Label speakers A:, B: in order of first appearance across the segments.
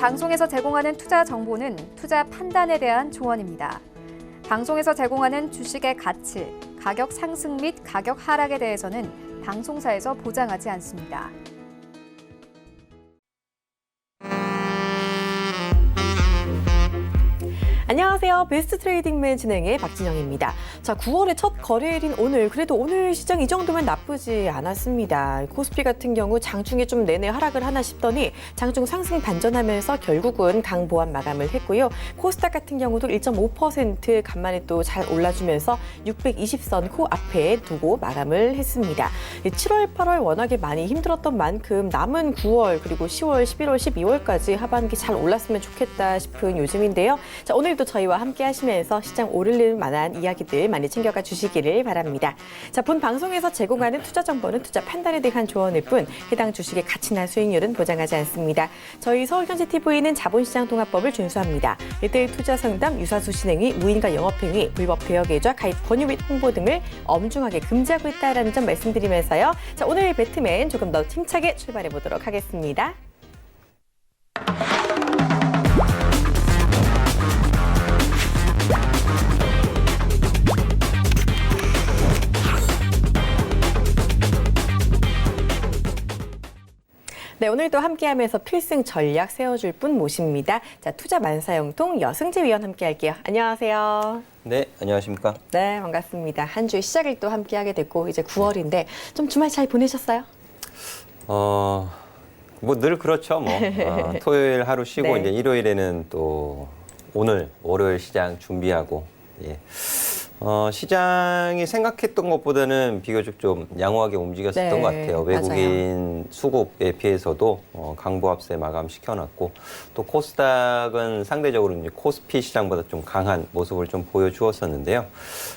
A: 방송에서 제공하는 투자 정보는 투자 판단에 대한 조언입니다. 방송에서 제공하는 주식의 가치, 가격 상승 및 가격 하락에 대해서는 방송사에서 보장하지 않습니다.
B: 안녕하세요. 베스트 트레이딩맨 진행의 박진영입니다. 자, 9월의 첫 거래일인 오늘, 그래도 오늘 시장 이 정도면 나쁘지 않았습니다. 코스피 같은 경우 장중에 좀 내내 하락을 하나 싶더니 장중 상승 반전하면서 결국은 강보합 마감을 했고요. 코스닥 같은 경우도 1.5% 간만에 또 잘 올라주면서 620선 코앞에 두고 마감을 했습니다. 7월, 8월 워낙에 많이 힘들었던 만큼 남은 9월 그리고 10월, 11월, 12월까지 하반기 잘 올랐으면 좋겠다 싶은 요즘인데요. 자, 오늘도 저희와 함께 하시면서 시장 오르는 만한 이야기들 많이 챙겨가 주시기를 바랍니다. 자, 본 방송에서 제공하는 투자 정보는 투자 판단에 대한 조언일 뿐 해당 주식의 가치나 수익률은 보장하지 않습니다. 저희 서울경제TV는 자본시장 통합법을 준수합니다. 1:1 투자 상담, 유사수 진행위, 무인가 영업행위, 불법 대여 계좌, 가입 권유 및 홍보 등을 엄중하게 금지하고 있다는 점 말씀드리면서요. 자, 오늘 배트맨 조금 더 힘차게 출발해 보도록 하겠습니다. 네, 오늘도 함께하면서 필승 전략 세워줄 분 모십니다. 자, 투자 만사형통 여승재 위원 함께할게요. 안녕하세요.
C: 네, 안녕하십니까?
B: 네, 반갑습니다. 한 주의 시작을 또 함께하게 됐고 이제 9월인데 좀 주말 잘 보내셨어요?
C: 뭐 늘 그렇죠. 뭐 토요일 하루 쉬고
B: 네.
C: 이제 일요일에는 또 오늘 월요일 시장 준비하고 예. 시장이 생각했던 것보다는 비교적 좀 양호하게 움직였었던
B: 네,
C: 것 같아요. 외국인 수급에 비해서도 강보합세 마감시켜놨고 또 코스닥은 상대적으로 이제 코스피 시장보다 좀 강한 모습을 좀 보여주었었는데요.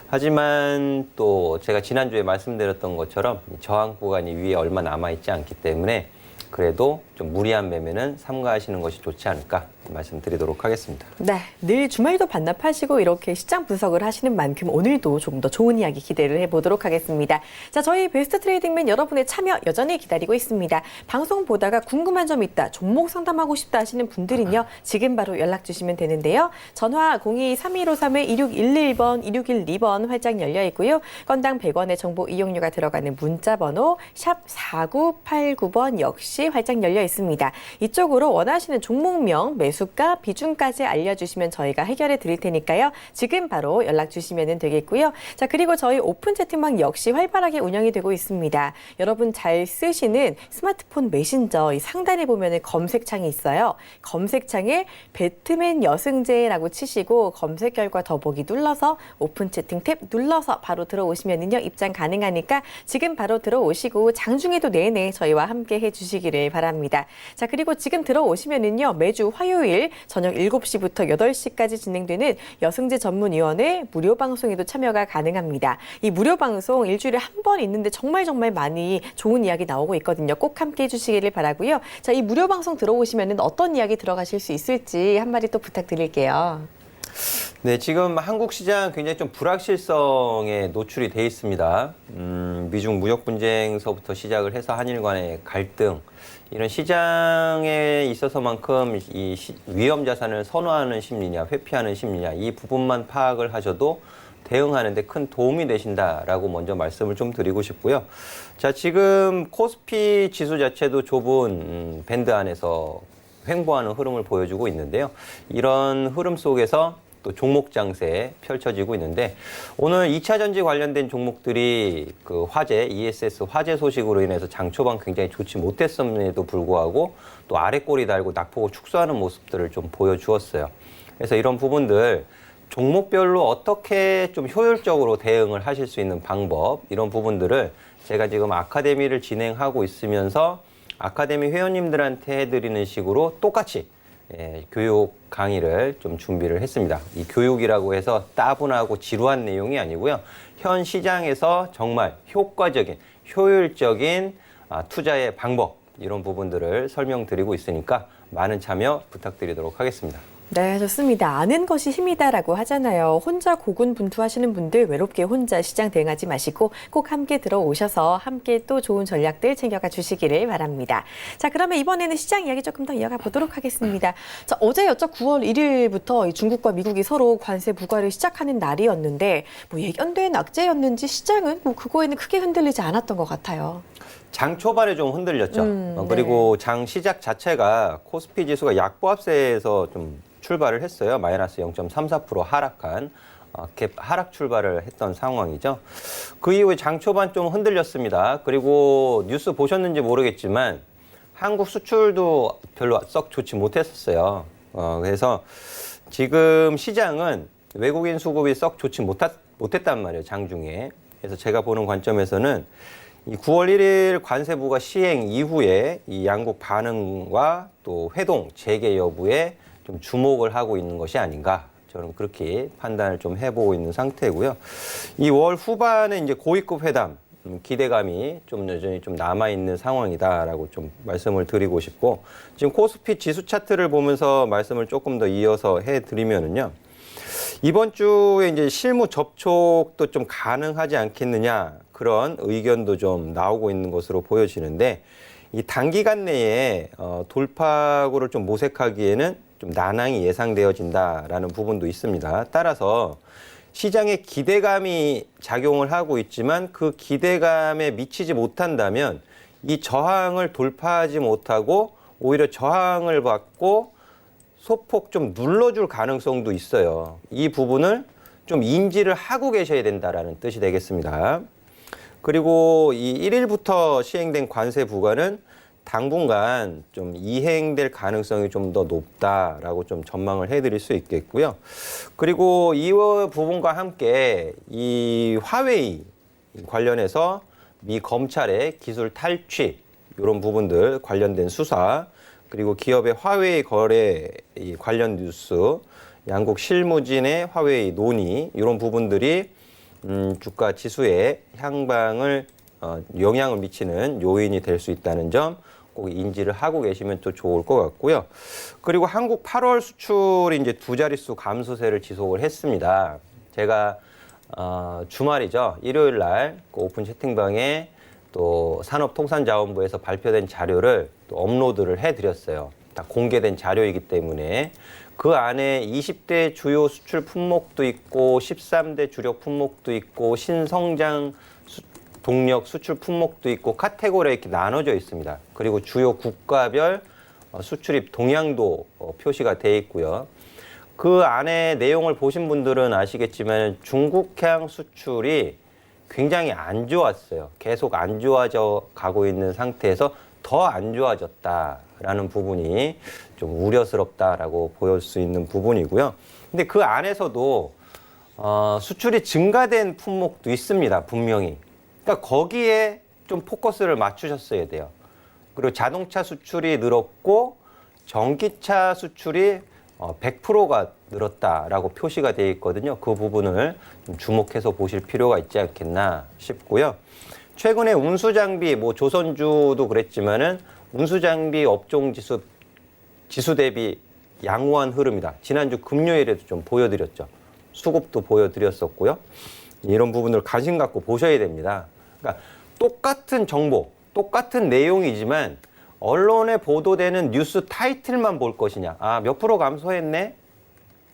C: 하지만 또 제가 지난주에 말씀드렸던 것처럼 저항 구간이 위에 얼마 남아있지 않기 때문에 그래도 좀 무리한 매매는 삼가하시는 것이 좋지 않을까 말씀드리도록 하겠습니다.
B: 네, 늘 주말도 반납하시고 이렇게 시장 분석을 하시는 만큼 오늘도 조금 더 좋은 이야기 기대를 해보도록 하겠습니다. 자, 저희 베스트 트레이딩맨 여러분의 참여 여전히 기다리고 있습니다. 방송 보다가 궁금한 점 있다, 종목 상담하고 싶다 하시는 분들은요, 지금 바로 연락 주시면 되는데요. 전화 02-3153-2611번, 2612번 활짝 열려 있고요. 건당 100원의 정보 이용료가 들어가는 문자 번호 샵 4989번 역시 활짝 열려 있습니다. 이쪽으로 원하시는 종목명, 매수가, 비중까지 알려주시면 저희가 해결해 드릴 테니까요. 지금 바로 연락 주시면 되겠고요. 자, 그리고 저희 오픈 채팅방 역시 활발하게 운영이 되고 있습니다. 여러분 잘 쓰시는 스마트폰 메신저 이 상단에 보면 검색창이 있어요. 검색창에 배트맨 여승재라고 치시고 검색 결과 더보기 눌러서 오픈 채팅 탭 눌러서 바로 들어오시면요. 입장 가능하니까 지금 바로 들어오시고 장중에도 내내 저희와 함께 해주시기를 바랍니다. 자, 그리고 지금 들어오시면은요. 매주 화요일 저녁 7시부터 8시까지 진행되는 여승재 전문위원회 무료 방송에도 참여가 가능합니다. 이 무료 방송 일주일에 한 번 있는데 정말 많이 좋은 이야기 나오고 있거든요. 꼭 함께 해주시기를 바라고요. 자, 이 무료 방송 들어오시면은 어떤 이야기 들어가실 수 있을지 한마디 또 부탁드릴게요.
C: 네, 지금 한국 시장 굉장히 좀 불확실성에 노출이 돼 있습니다. 미중 무역 분쟁서부터 시작을 해서 한일 간의 갈등, 이런 시장에 있어서만큼 이 위험 자산을 선호하는 심리냐, 회피하는 심리냐, 이 부분만 파악을 하셔도 대응하는 데 큰 도움이 되신다라고 먼저 말씀을 좀 드리고 싶고요. 자, 지금 코스피 지수 자체도 좁은 밴드 안에서 횡보하는 흐름을 보여주고 있는데요. 이런 흐름 속에서 또 종목 장세 펼쳐지고 있는데 오늘 2차 전지 관련된 종목들이 그 화재, ESS 화재 소식으로 인해서 장 초반 굉장히 좋지 못했음에도 불구하고 또 아래 꼬리 달고 낙폭을 축소하는 모습들을 좀 보여주었어요. 그래서 이런 부분들 종목별로 어떻게 좀 효율적으로 대응을 하실 수 있는 방법, 이런 부분들을 제가 지금 아카데미를 진행하고 있으면서 아카데미 회원님들한테 해드리는 식으로 똑같이 교육 강의를 좀 준비를 했습니다. 이 교육이라고 해서 따분하고 지루한 내용이 아니고요. 현 시장에서 정말 효과적인, 효율적인 투자의 방법, 이런 부분들을 설명드리고 있으니까 많은 참여 부탁드리도록 하겠습니다.
B: 네, 좋습니다. 아는 것이 힘이다라고 하잖아요. 혼자 고군분투하시는 분들 외롭게 혼자 시장 대응하지 마시고 꼭 함께 들어오셔서 함께 또 좋은 전략들 챙겨가 주시기를 바랍니다. 자, 그러면 이번에는 시장 이야기 조금 더 이어가 보도록 하겠습니다. 자, 어제였죠. 9월 1일부터 중국과 미국이 서로 관세 부과를 시작하는 날이었는데 뭐 예견된 악재였는지 시장은 뭐 그거에는 크게 흔들리지 않았던 것 같아요.
C: 장 초반에 좀 흔들렸죠. 그리고 장 시작 자체가 코스피 지수가 약보합세에서 좀 출발을 했어요. 마이너스 0.34% 하락한 갭 하락 출발을 했던 상황이죠. 그 이후에 장 초반 좀 흔들렸습니다. 그리고 뉴스 보셨는지 모르겠지만 한국 수출도 별로 썩 좋지 못했었어요. 그래서 지금 시장은 외국인 수급이 썩 좋지 못했단 말이에요. 장중에. 그래서 제가 보는 관점에서는 이 9월 1일 관세부가 시행 이후에 이 양국 반응과 또 회동 재개 여부에 좀 주목을 하고 있는 것이 아닌가, 저는 그렇게 판단을 좀 해보고 있는 상태고요. 이 월 후반에 이제 고위급 회담 기대감이 좀 여전히 좀 남아 있는 상황이다라고 좀 말씀을 드리고 싶고, 지금 코스피 지수 차트를 보면서 말씀을 조금 더 이어서 해드리면은요. 이번 주에 이제 실무 접촉도 좀 가능하지 않겠느냐, 그런 의견도 좀 나오고 있는 것으로 보여지는데, 이 단기간 내에 돌파구를 좀 모색하기에는 좀 난항이 예상되어진다라는 부분도 있습니다. 따라서 시장의 기대감이 작용을 하고 있지만 그 기대감에 미치지 못한다면 이 저항을 돌파하지 못하고 오히려 저항을 받고 소폭 좀 눌러줄 가능성도 있어요. 이 부분을 좀 인지를 하고 계셔야 된다라는 뜻이 되겠습니다. 그리고 이 1일부터 시행된 관세 부과는 당분간 좀 이행될 가능성이 좀 더 높다라고 좀 전망을 해드릴 수 있겠고요. 그리고 이 부분과 함께 이 화웨이 관련해서 미 검찰의 기술 탈취 이런 부분들 관련된 수사, 그리고 기업의 화웨이 거래 관련 뉴스, 양국 실무진의 화웨이 논의 이런 부분들이 주가 지수에 향방을 영향을 미치는 요인이 될 수 있다는 점 꼭 인지를 하고 계시면 또 좋을 것 같고요. 그리고 한국 8월 수출이 이제 두 자릿수 감소세를 지속을 했습니다. 제가 주말이죠. 일요일 날 그 오픈 채팅방에 또 산업통상자원부에서 발표된 자료를 또 업로드를 해드렸어요. 다 공개된 자료이기 때문에 그 안에 20대 주요 수출 품목도 있고 13대 주력 품목도 있고 신성장 동력 수출 품목도 있고 카테고리에 이렇게 나눠져 있습니다. 그리고 주요 국가별 수출입 동향도 표시가 돼 있고요. 그 안에 내용을 보신 분들은 아시겠지만 중국향 수출이 굉장히 안 좋았어요. 계속 안 좋아져 가고 있는 상태에서 더 안 좋아졌다라는 부분이 좀 우려스럽다라고 보일 수 있는 부분이고요. 근데 그 안에서도 수출이 증가된 품목도 있습니다. 분명히. 그러니까 거기에 좀 포커스를 맞추셨어야 돼요. 그리고 자동차 수출이 늘었고 전기차 수출이 100%가 늘었다라고 표시가 되어 있거든요. 그 부분을 좀 주목해서 보실 필요가 있지 않겠나 싶고요. 최근에 운수장비, 뭐 조선주도 그랬지만은 운수장비 업종 지수 대비 양호한 흐름이다. 지난주 금요일에도 좀 보여드렸죠. 수급도 보여드렸었고요. 이런 부분을 관심 갖고 보셔야 됩니다. 그러니까 똑같은 정보, 똑같은 내용이지만 언론에 보도되는 뉴스 타이틀만 볼 것이냐. 몇 프로 감소했네?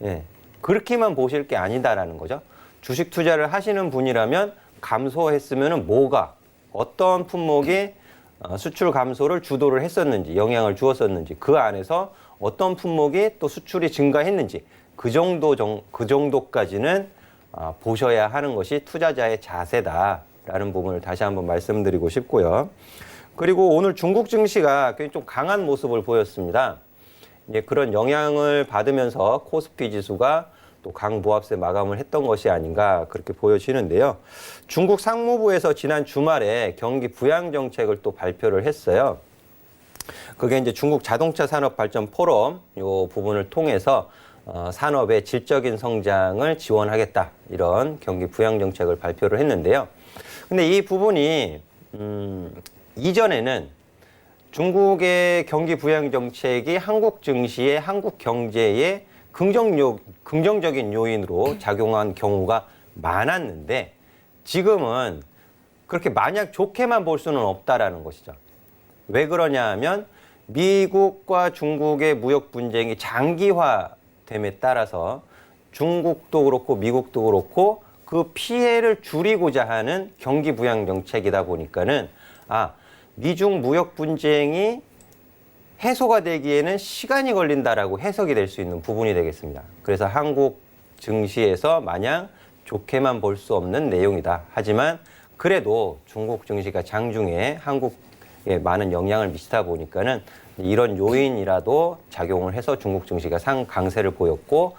C: 예, 그렇게만 보실 게 아니다라는 거죠. 주식 투자를 하시는 분이라면 감소했으면 뭐가, 어떤 품목이 수출 감소를 주도를 했었는지, 영향을 주었었는지, 그 안에서 어떤 품목이 또 수출이 증가했는지, 그 정도까지는 보셔야 하는 것이 투자자의 자세다라는 부분을 다시 한번 말씀드리고 싶고요. 그리고 오늘 중국 증시가 굉장히 좀 강한 모습을 보였습니다. 이제 그런 영향을 받으면서 코스피 지수가 또 강보합세 마감을 했던 것이 아닌가 그렇게 보여지는데요. 중국 상무부에서 지난 주말에 경기 부양 정책을 또 발표를 했어요. 그게 이제 중국 자동차 산업 발전 포럼 요 부분을 통해서 산업의 질적인 성장을 지원하겠다, 이런 경기 부양 정책을 발표를 했는데요. 근데 이 부분이 이전에는 중국의 경기 부양 정책이 한국 증시에, 한국 경제에 긍정적인 요인으로 작용한 경우가 많았는데 지금은 그렇게 만약 좋게만 볼 수는 없다라는 것이죠. 왜 그러냐 하면 미국과 중국의 무역 분쟁이 장기화됨에 따라서 중국도 그렇고 미국도 그렇고 그 피해를 줄이고자 하는 경기 부양 정책이다 보니까는 미중 무역 분쟁이 해소가 되기에는 시간이 걸린다라고 해석이 될 수 있는 부분이 되겠습니다. 그래서 한국 증시에서 마냥 좋게만 볼 수 없는 내용이다. 하지만 그래도 중국 증시가 장중에 한국에 많은 영향을 미치다 보니까는 이런 요인이라도 작용을 해서 중국 증시가 상강세를 보였고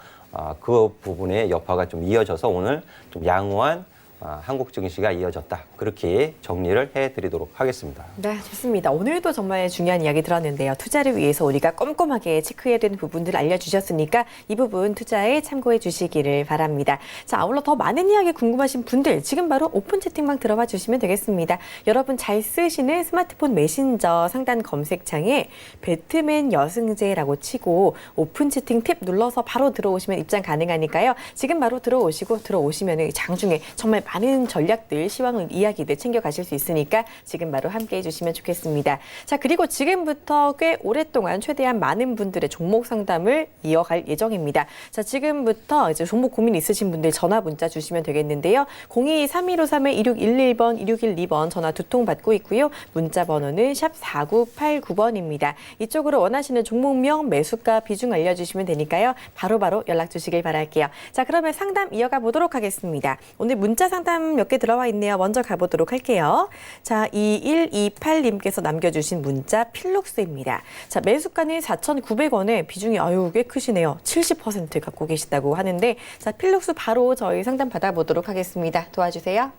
C: 그 부분의 여파가 좀 이어져서 오늘 좀 양호한 한국 증시가 이어졌다. 그렇게 정리를 해드리도록 하겠습니다.
B: 네, 좋습니다. 오늘도 정말 중요한 이야기 들었는데요. 투자를 위해서 우리가 꼼꼼하게 체크해야 되는 부분들을 알려주셨으니까 이 부분 투자에 참고해 주시기를 바랍니다. 자, 아울러 더 많은 이야기 궁금하신 분들 지금 바로 오픈 채팅방 들어와 주시면 되겠습니다. 여러분 잘 쓰시는 스마트폰 메신저 상단 검색창에 배트맨 여승제라고 치고 오픈 채팅 팁 눌러서 바로 들어오시면 입장 가능하니까요. 지금 바로 들어오시면 장중에 정말 많은 전략들, 시황 이야기들 챙겨가실 수 있으니까 지금 바로 함께해 주시면 좋겠습니다. 자, 그리고 지금부터 꽤 오랫동안 최대한 많은 분들의 종목 상담을 이어갈 예정입니다. 자, 지금부터 이제 종목 고민 있으신 분들 전화 문자 주시면 되겠는데요. 02-3153-2611번, 2612번 전화 두 통 받고 있고요. 문자 번호는 샵 4989번입니다. 이쪽으로 원하시는 종목명, 매수가, 비중 알려주시면 되니까요. 바로바로 연락 주시길 바랄게요. 자, 그러면 상담 이어가 보도록 하겠습니다. 오늘 문자 상담 몇 개 들어와 있네요. 먼저 가보도록 할게요. 자, 2128님께서 남겨주신 문자 필록스입니다. 자, 매수가는 4,900원에 비중이 꽤 크시네요. 70% 갖고 계시다고 하는데 자, 필록스 바로 저희 상담 받아보도록 하겠습니다. 도와주세요.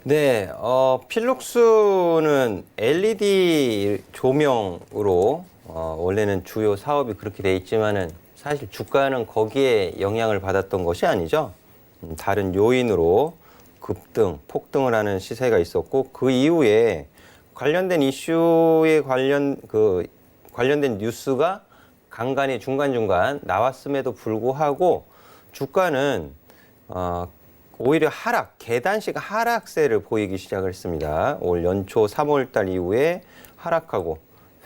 C: 네, 필록스는 LED 조명으로 원래는 주요 사업이 그렇게 돼 있지만은 사실 주가는 거기에 영향을 받았던 것이 아니죠. 다른 요인으로 급등, 폭등을 하는 시세가 있었고 그 이후에 관련된 이슈에 관련된 뉴스가 간간히 중간중간 나왔음에도 불구하고 주가는 오히려 계단식 하락세를 보이기 시작을 했습니다. 올 연초 3월 달 이후에 하락하고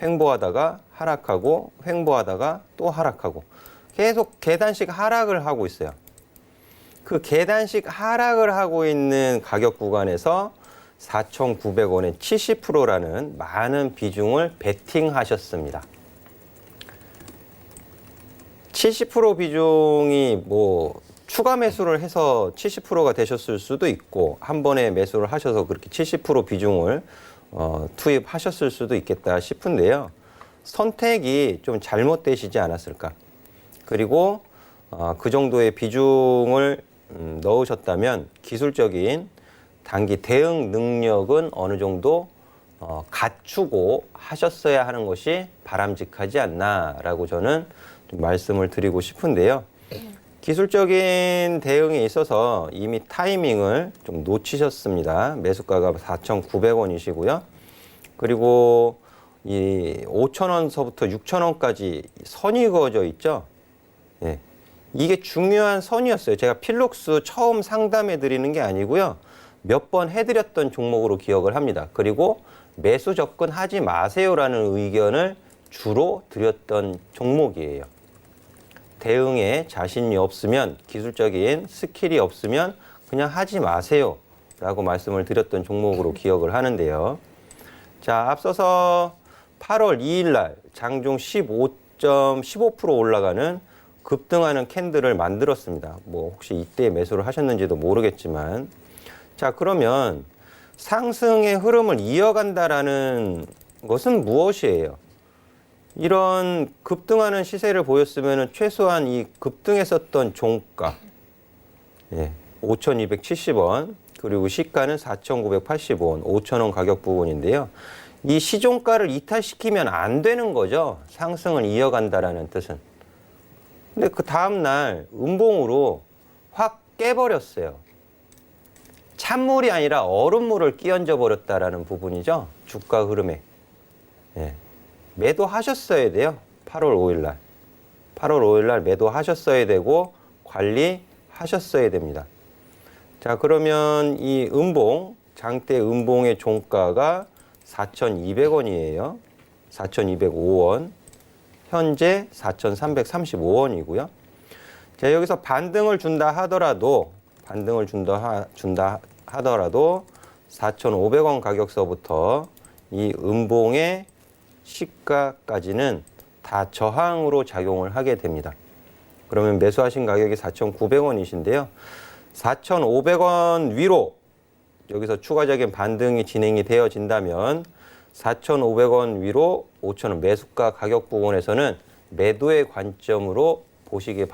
C: 횡보하다가 하락하고 횡보하다가 또 하락하고 계속 계단식 하락을 하고 있어요. 그 계단식 하락을 하고 있는 가격 구간에서 4,900원에 70%라는 많은 비중을 베팅하셨습니다. 70% 비중이 추가 매수를 해서 70%가 되셨을 수도 있고 한 번에 매수를 하셔서 그렇게 70% 비중을 투입하셨을 수도 있겠다 싶은데요. 선택이 좀 잘못되시지 않았을까. 그리고 그 정도의 비중을 넣으셨다면 기술적인 단기 대응 능력은 어느 정도 갖추고 하셨어야 하는 것이 바람직하지 않나라고 저는 좀 말씀을 드리고 싶은데요. 기술적인 대응에 있어서 이미 타이밍을 좀 놓치셨습니다. 매수가가 4,900원이시고요. 그리고 이 5,000원서부터 6,000원까지 선이 그어져 있죠. 예. 이게 중요한 선이었어요. 제가 필록스 처음 상담해 드리는 게 아니고요. 몇 번 해드렸던 종목으로 기억을 합니다. 그리고 매수 접근하지 마세요라는 의견을 주로 드렸던 종목이에요. 대응에 자신이 없으면, 기술적인 스킬이 없으면 그냥 하지 마세요라고 말씀을 드렸던 종목으로 기억을 하는데요. 자, 앞서서 8월 2일 날 장중 15% 올라가는 급등하는 캔들을 만들었습니다. 혹시 이때 매수를 하셨는지도 모르겠지만. 자, 그러면 상승의 흐름을 이어간다라는 것은 무엇이에요? 이런 급등하는 시세를 보였으면 최소한 이 급등했었던 종가 5,270원 그리고 시가는 4,980원, 5,000원 가격 부분인데요. 이 시종가를 이탈시키면 안 되는 거죠. 상승을 이어간다라는 뜻은. 근데 그 다음날 음봉으로 확 깨버렸어요. 찬물이 아니라 얼음물을 끼얹어 버렸다라는 부분이죠. 주가 흐름에. 매도하셨어야 돼요. 8월 5일 날. 8월 5일 날 매도하셨어야 되고 관리하셨어야 됩니다. 자, 그러면 이 음봉, 장대 음봉의 종가가 4,200원이에요. 4,205원. 현재 4,335원이고요. 자, 여기서 반등을 준다 하더라도 4,500원 가격서부터 이 음봉의 시가까지는 다 저항으로 작용을 하게 됩니다. 그러면 매수하신 가격이 4,900원이신데요. 4,500원 위로 여기서 추가적인 반등이 진행이 되어진다면 4,500원 위로 5,000원 매수가 가격 부분에서는 매도의 관점으로 보시기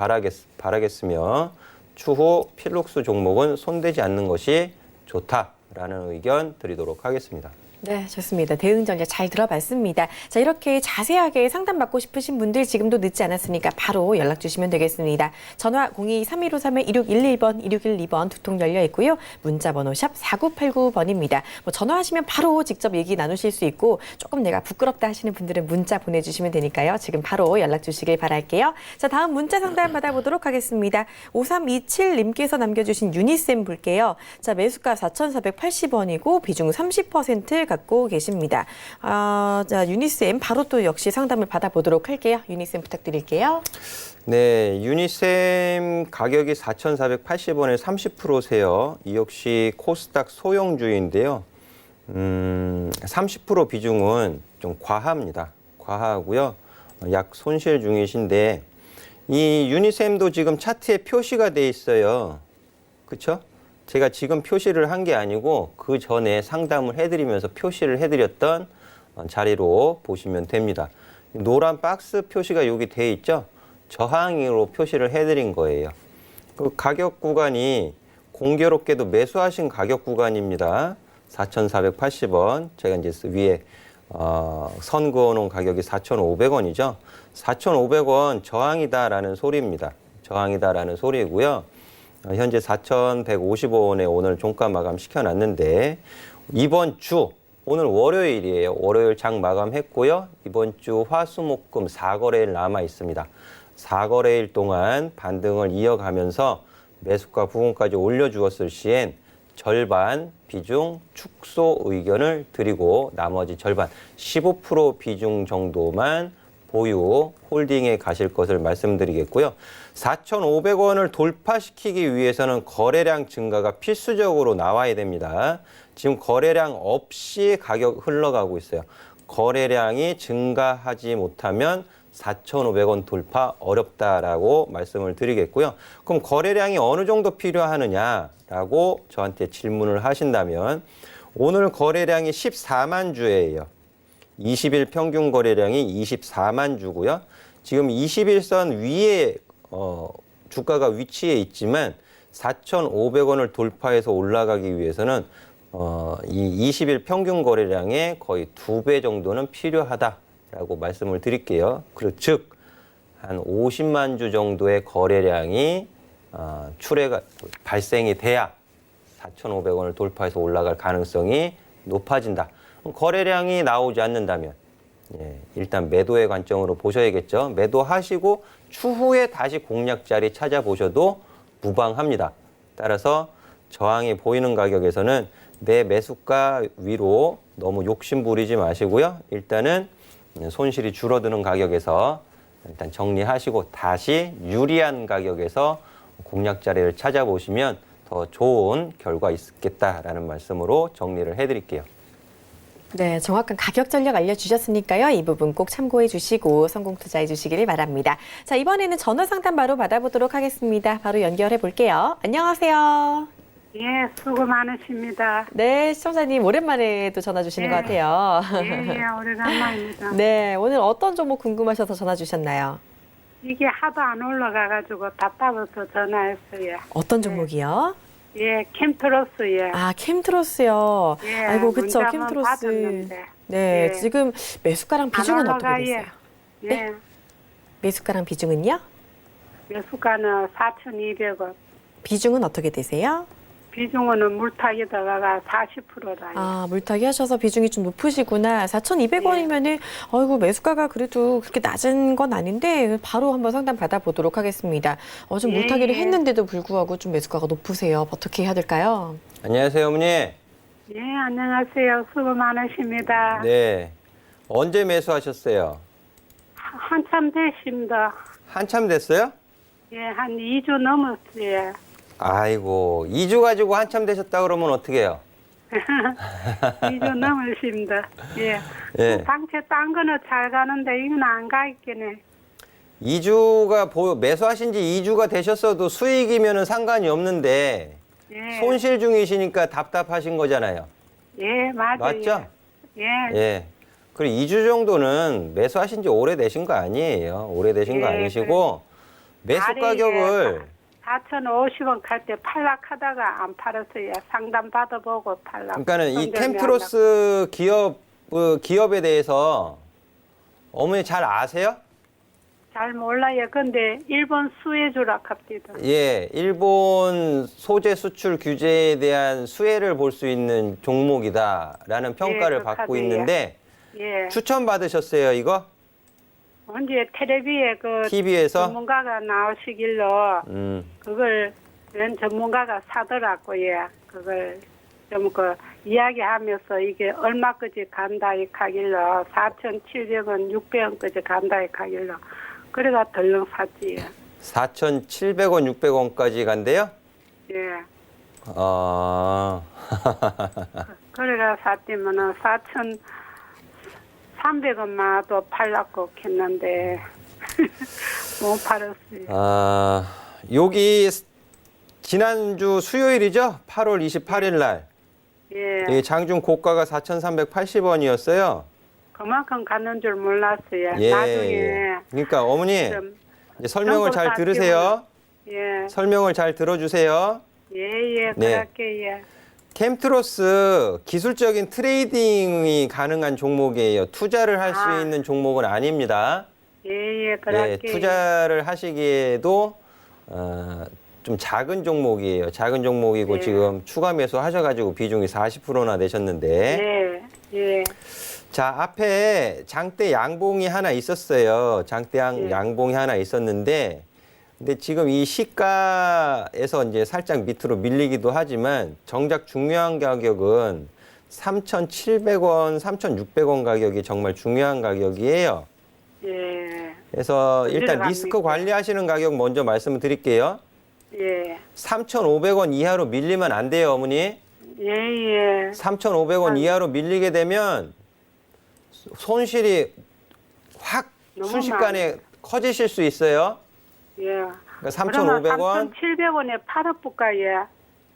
C: 바라겠으며 추후 필룩스 종목은 손대지 않는 것이 좋다라는 의견 드리도록 하겠습니다.
B: 네, 좋습니다. 대응 전략 잘 들어봤습니다. 자, 이렇게 자세하게 상담받고 싶으신 분들 지금도 늦지 않았으니까 바로 연락 주시면 되겠습니다. 전화 02-3153-2611번, 2612번 두 통 열려 있고요. 문자 번호 샵 4989번입니다. 뭐 전화하시면 바로 직접 얘기 나누실 수 있고 조금 내가 부끄럽다 하시는 분들은 문자 보내주시면 되니까요. 지금 바로 연락 주시길 바랄게요. 자, 다음 문자 상담 받아보도록 하겠습니다. 5327님께서 남겨주신 유니쌤 볼게요. 자, 매수가 4,480원이고 비중 30% 갖고 계십니다. 자, 유니쌤 바로 또 역시 상담을 받아보도록 할게요. 유니쌤 부탁드릴게요.
C: 네, 유니셈 가격이 4,480원에 30%세요. 이 역시 코스닥 소형주인데요. 30% 비중은 좀 과합니다. 과하고요. 약 손실 중이신데 이 유니셈도 지금 차트에 표시가 돼 있어요. 그렇죠? 제가 지금 표시를 한 게 아니고 그 전에 상담을 해드리면서 표시를 해드렸던 자리로 보시면 됩니다. 노란 박스 표시가 여기 돼 있죠? 저항으로 표시를 해드린 거예요. 그 가격 구간이 공교롭게도 매수하신 가격 구간입니다. 4,480원. 제가 이제 위에 선 그어놓은 가격이 4,500원이죠. 4,500원 저항이다라는 소리입니다. 저항이다라는 소리고요. 현재 4,155원에 오늘 종가 마감 시켜놨는데 이번 주 오늘 월요일이에요. 월요일 장 마감했고요. 이번 주 화수목금 4거래일 남아 있습니다. 4거래일 동안 반등을 이어가면서 매수가 부분까지 올려주었을 시엔 절반 비중 축소 의견을 드리고 나머지 절반 15% 비중 정도만 보유 홀딩에 가실 것을 말씀드리겠고요. 4,500원을 돌파시키기 위해서는 거래량 증가가 필수적으로 나와야 됩니다. 지금 거래량 없이 가격 흘러가고 있어요. 거래량이 증가하지 못하면 4,500원 돌파 어렵다라고 말씀을 드리겠고요. 그럼 거래량이 어느 정도 필요하느냐라고 저한테 질문을 하신다면 오늘 거래량이 14만 주예요. 20일 평균 거래량이 24만 주고요. 지금 21선 위에 주가가 위치해 있지만 4,500원을 돌파해서 올라가기 위해서는 이 20일 평균 거래량의 거의 2배 정도는 필요하다라고 말씀을 드릴게요. 즉, 한 50만 주 정도의 거래량이 발생이 돼야 4,500원을 돌파해서 올라갈 가능성이 높아진다. 거래량이 나오지 않는다면 일단 매도의 관점으로 보셔야겠죠. 매도하시고 추후에 다시 공략 자리 찾아보셔도 무방합니다. 따라서 저항이 보이는 가격에서는 내 매수가 위로 너무 욕심 부리지 마시고요. 일단은 손실이 줄어드는 가격에서 일단 정리하시고 다시 유리한 가격에서 공략 자리를 찾아보시면 더 좋은 결과 있겠다라는 말씀으로 정리를 해드릴게요.
B: 네, 정확한 가격 전략 알려주셨으니까요. 이 부분 꼭 참고해 주시고 성공 투자해 주시기를 바랍니다. 자, 이번에는 전화 상담 바로 받아보도록 하겠습니다. 바로 연결해 볼게요. 안녕하세요.
D: 예, 수고 많으십니다.
B: 네, 시청자님 오랜만에 또 전화 주시는 것 같아요.
D: 예, 오래간만입니다.
B: 네, 오늘 어떤 종목 궁금하셔서 전화 주셨나요?
D: 이게 하도 안 올라가가지고 답답해서 전화했어요.
B: 어떤 종목이요?
D: 예, 캠트로스요.
B: 아, 캠트로스요.
D: 예,
B: 아이고, 그쵸,
D: 문자만
B: 캠트로스.
D: 받았는데.
B: 네,
D: 예.
B: 지금 매수가랑 비중은 어떻게
D: 올라가요.
B: 되세요?
D: 예,
B: 매수가랑 비중은요?
D: 매수가는 4,200원.
B: 비중은 어떻게 되세요?
D: 비중은 물타기다가 40%라.
B: 아, 물타기 하셔서 비중이 좀 높으시구나. 4,200원이면은, 어이구, 매수가가 그래도 그렇게 낮은 건 아닌데, 바로 한번 상담 받아보도록 하겠습니다. 좀
D: 예,
B: 물타기를
D: 예.
B: 했는데도 불구하고 좀 매수가가 높으세요. 어떻게 해야 될까요?
C: 안녕하세요, 어머니.
D: 예, 안녕하세요. 수고 많으십니다.
C: 네. 언제 매수하셨어요?
D: 한참 됐습니다.
C: 한참 됐어요?
D: 예, 한 2주 넘었어요.
C: 아이고, 2주 가지고 한참 되셨다 그러면 어떡해요?
D: 2주 넘었습니다. 예.
C: 예.
D: 당최 딴 거는 잘 가는데 이건 안 가 있겠네.
C: 2주가 매수하신 지 2주가 되셨어도 수익이면은 상관이 없는데
D: 예.
C: 손실 중이시니까 답답하신 거잖아요.
D: 예, 맞아요.
C: 맞죠?
D: 예.
C: 예. 그리고 2주 정도는 매수하신 지 오래되신 거 아니에요. 오래되신 거
D: 예,
C: 아니시고 매수
D: 아래
C: 가격을
D: 4,050원 갈 때 팔락하다가 안 팔았어요. 상담 받아보고 팔락.
C: 그러니까는 이
D: 손절이
C: 캠트로스 기업에 대해서 어머니 잘 아세요?
D: 잘 몰라요. 근데 일본 수혜주라 합니다.
C: 예, 일본 소재 수출 규제에 대한 수혜를 볼 수 있는 종목이다라는 평가를 받고
D: 그렇다고요.
C: 있는데
D: 예.
C: 추천 받으셨어요, 이거?
D: 언제 텔레비에 그
C: TV에서?
D: 전문가가 나오시길로 그걸 웬 전문가가 사더라고요. 그걸 좀 그 이야기하면서 이게 얼마까지 간다 이 가길로 4,700원, 600원까지 간다 이 가길로 그래가 덜렁 샀지요.
C: 4,700원, 600원까지 간대요?
D: 예. 그래가 샀더면은 4,300원만 도 팔라고 했는데 못 팔았어요.
C: 여기 지난주 수요일이죠? 8월 28일 날.
D: 예.
C: 이 장중 고가가 4,380원이었어요.
D: 그만큼 가는 줄 몰랐어요.
C: 예.
D: 나중에
C: 그러니까 어머니
D: 좀
C: 이제 설명을 잘
D: 정보
C: 들으세요.
D: 예.
C: 설명을 잘 들어주세요.
D: 예,
C: 네.
D: 그럴게요.
C: 캠트로스 기술적인 트레이딩이 가능한 종목이에요. 투자를 할 수 있는 종목은 아닙니다.
D: 예, 그럴게요.
C: 투자를 하시기에도 좀 작은 종목이에요. 작은 종목이고
D: 예.
C: 지금 추가 매수 하셔가지고 비중이 40%나 되셨는데
D: 예.
C: 자 앞에 장대 양봉이 하나 있었어요. 장대
D: 예.
C: 양봉이 하나 있었는데 근데 지금 이 시가에서 이제 살짝 밑으로 밀리기도 하지만 정작 중요한 가격은 3,700원, 3,600원 가격이 정말 중요한 가격이에요.
D: 예.
C: 그래서 일단
D: 내려갑니까?
C: 리스크 관리하시는 가격 먼저 말씀을 드릴게요.
D: 예.
C: 3,500원 이하로 밀리면 안 돼요, 어머니.
D: 예.
C: 3,500원 이하로 밀리게 되면 손실이 확
D: 너무
C: 순식간에 커지실 수 있어요.
D: 예.
C: 그러니까 3,500원.
D: 3,700원에 팔아볼까요?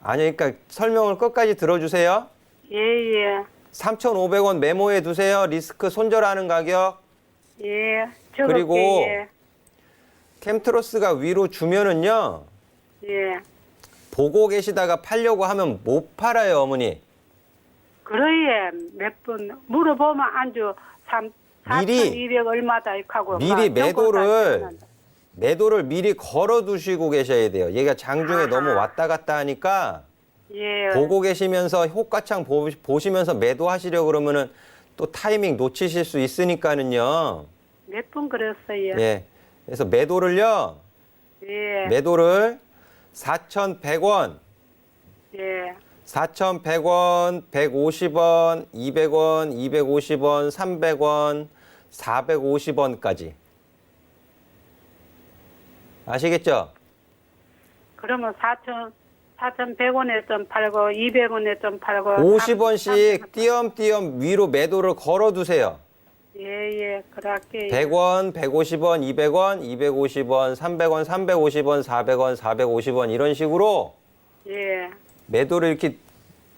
C: 아니, 그러니까 설명을 끝까지 들어주세요.
D: 예.
C: 3,500원 메모해 두세요. 리스크 손절하는 가격.
D: 예.
C: 그리고
D: 적을게요.
C: 캠트로스가 위로 주면은요.
D: 예.
C: 보고 계시다가 팔려고 하면 못 팔아요, 어머니.
D: 그래야 몇 번 물어보면 안주 4,200 얼마다 하고
C: 미리 매도를 미리 걸어 두시고 계셔야 돼요. 얘가 장중에 너무 왔다 갔다 하니까
D: 예.
C: 보고 계시면서 호가창 보시면서 매도하시려고 그러면은 또 타이밍 놓치실 수 있으니까는요.
D: 몇 번 그랬어요.
C: 예. 그래서 매도를요.
D: 예.
C: 매도를 4,100원,
D: 예.
C: 4,100원, 150원, 200원, 250원, 300원, 450원까지. 아시겠죠?
D: 그러면 4,100원에 좀 팔고 200원에 좀 팔고
C: 50원씩 띄엄띄엄 위로 매도를 걸어두세요.
D: 예, 그럴게요.
C: 100원, 150원, 200원, 250원, 300원, 350원, 400원, 450원 이런 식으로
D: 예.
C: 매도를 이렇게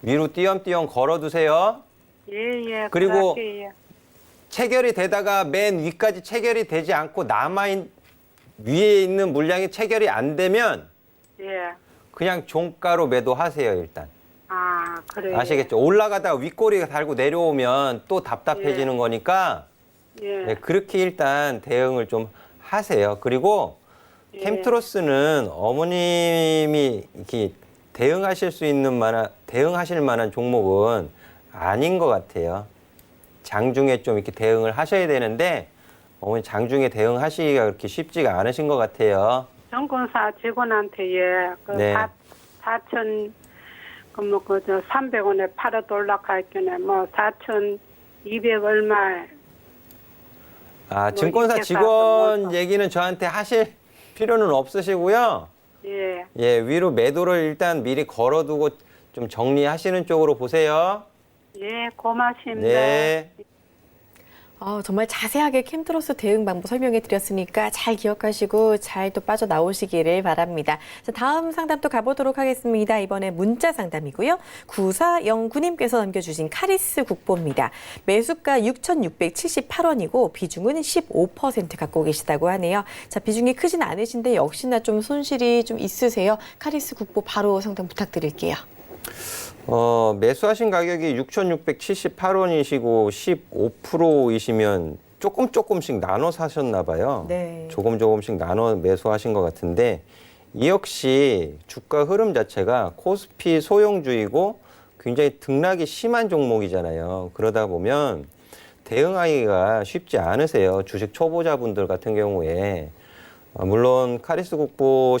C: 위로 띄엄띄엄 걸어두세요.
D: 예,
C: 그리고
D: 그럴게요.
C: 체결이 되다가 맨 위까지 체결이 되지 않고 위에 있는 물량이 체결이 안 되면
D: 예.
C: 그냥 종가로 매도하세요, 일단.
D: 아, 그래요.
C: 아시겠죠? 올라가다가 윗꼬리가 달고 내려오면 또 답답해지는 거니까
D: 예.
C: 네, 그렇게 일단 대응을 좀 하세요. 그리고
D: 예.
C: 캠트로스는 어머님이 이렇게 대응하실 만한 종목은 아닌 것 같아요. 장중에 좀 이렇게 대응을 하셔야 되는데 어머니 장중에 대응하시기가 그렇게 쉽지가 않으신 것 같아요.
D: 정권사 직원한테 예, 그
C: 네.
D: 300원에 팔아 돌락할 경에 뭐 4,200 얼마.
C: 증권사
D: 이렇게
C: 직원
D: 가서
C: 얘기는 저한테 하실 필요는 없으시고요.
D: 예.
C: 예, 위로 매도를 일단 미리 걸어두고 좀 정리하시는 쪽으로 보세요.
D: 예, 고맙습니다.
C: 네.
B: 정말 자세하게 캠트로스 대응 방법 설명해 드렸으니까 잘 기억하시고 잘 또 빠져나오시기를 바랍니다. 자, 다음 상담 또 가보도록 하겠습니다. 이번에 문자 상담이고요. 9409님께서 남겨주신 카리스 국보입니다. 매수가 6,678원이고 비중은 15% 갖고 계시다고 하네요. 자, 비중이 크진 않으신데 역시나 좀 손실이 좀 있으세요. 카리스 국보 바로 상담 부탁드릴게요.
C: 매수하신 가격이 6,678원이시고 15%이시면 조금씩 나눠 사셨나 봐요.
B: 네.
C: 조금씩 나눠 매수하신 것 같은데 이 역시 주가 흐름 자체가 코스피 소형주이고 굉장히 등락이 심한 종목이잖아요. 그러다 보면 대응하기가 쉽지 않으세요. 주식 초보자분들 같은 경우에. 물론 카리스 국보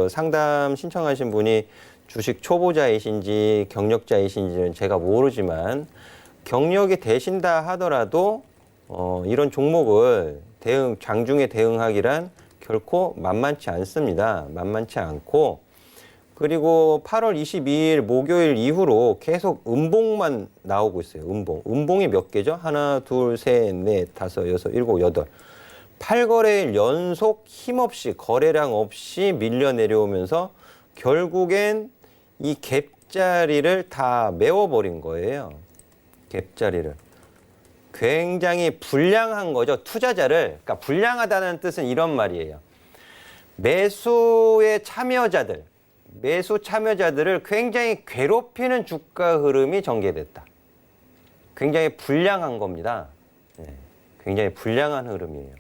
C: 상담 신청하신 분이 주식 초보자이신지 경력자이신지는 제가 모르지만 경력이 되신다 하더라도 이런 종목을 장중에 대응하기란 결코 만만치 않습니다. 만만치 않고 그리고 8월 22일 목요일 이후로 계속 음봉만 나오고 있어요. 음봉이 몇 개죠? 하나, 둘, 셋, 넷, 다섯, 여섯, 일곱, 여덟. 8거래일 연속 힘없이 거래량 없이 밀려 내려오면서 결국엔 이 갭자리를 다 메워버린 거예요. 갭자리를. 굉장히 불량한 거죠. 투자자를. 그러니까 불량하다는 뜻은 이런 말이에요. 매수 참여자들을 굉장히 괴롭히는 주가 흐름이 전개됐다. 굉장히 불량한 겁니다. 네, 굉장히 불량한 흐름이에요.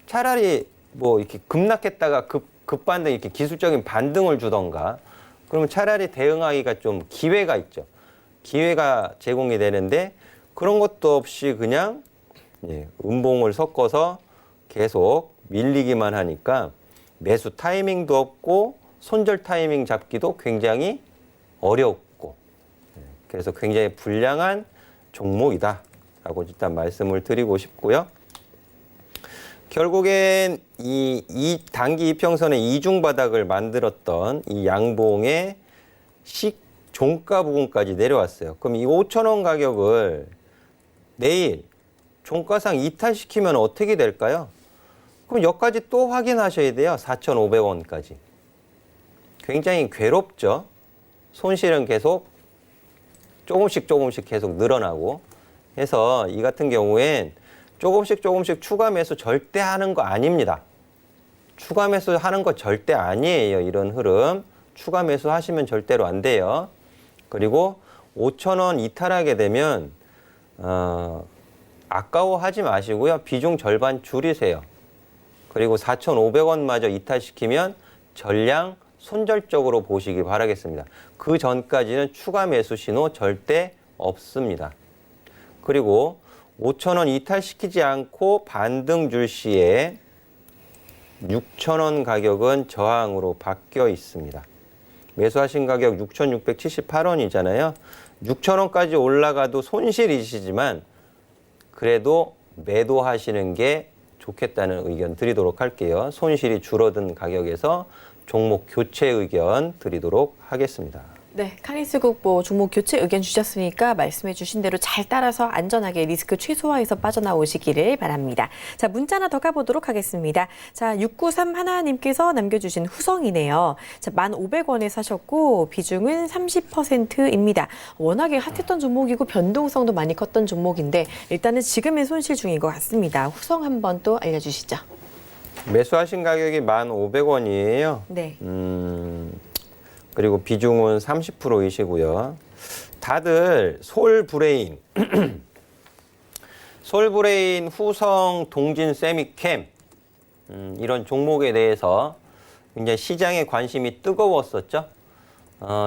C: 차라리 뭐 이렇게 급락했다가 급반등 이렇게 기술적인 반등을 주던가 그러면 차라리 대응하기가 좀 기회가 있죠. 기회가 제공이 되는데 그런 것도 없이 그냥 음봉을 섞어서 계속 밀리기만 하니까 매수 타이밍도 없고 손절 타이밍 잡기도 굉장히 어렵고 그래서 굉장히 불량한 종목이다라고 일단 말씀을 드리고 싶고요. 결국엔 이 단기 이평선의 이중 바닥을 만들었던 이 양봉의 종가 부분까지 내려왔어요. 그럼 이 5,000원 가격을 내일 종가상 이탈시키면 어떻게 될까요? 그럼 여기까지 또 확인하셔야 돼요. 4,500원까지. 굉장히 괴롭죠. 손실은 계속 조금씩 계속 늘어나고 해서 이 같은 경우엔 조금씩 추가 매수 절대 하는 거 아닙니다. 추가 매수 하는 거 절대 아니에요. 이런 흐름. 추가 매수 하시면 절대로 안 돼요. 그리고 5,000원 이탈하게 되면 아까워하지 마시고요. 비중 절반 줄이세요. 그리고 4,500원마저 이탈시키면 전량 손절적으로 보시기 바라겠습니다. 그 전까지는 추가 매수 신호 절대 없습니다. 그리고 5,000원 이탈시키지 않고 반등 줄 시에 6,000원 가격은 저항으로 바뀌어 있습니다. 매수하신 가격 6,678원이잖아요. 6,000원까지 올라가도 손실이시지만 그래도 매도하시는 게 좋겠다는 의견 드리도록 할게요. 손실이 줄어든 가격에서 종목 교체 의견 드리도록 하겠습니다.
B: 네, 카리스 국보 종목 교체 의견 주셨으니까 말씀해 주신 대로 잘 따라서 안전하게 리스크 최소화해서 빠져나오시기를 바랍니다. 자, 문자 하나 더 가보도록 하겠습니다. 자, 6931님께서 남겨주신 후성이네요. 자, 1,500원에 사셨고 비중은 30%입니다. 워낙에 핫했던 종목이고 변동성도 많이 컸던 종목인데 일단은 지금은 손실 중인 것 같습니다. 후성 한번 또 알려주시죠.
C: 매수하신 가격이 1,500원이에요.
B: 네.
C: 그리고 비중은 30%이시고요. 다들 솔브레인, 후성, 동진, 세미캠 이런 종목에 대해서 굉장히 시장의 관심이 뜨거웠었죠.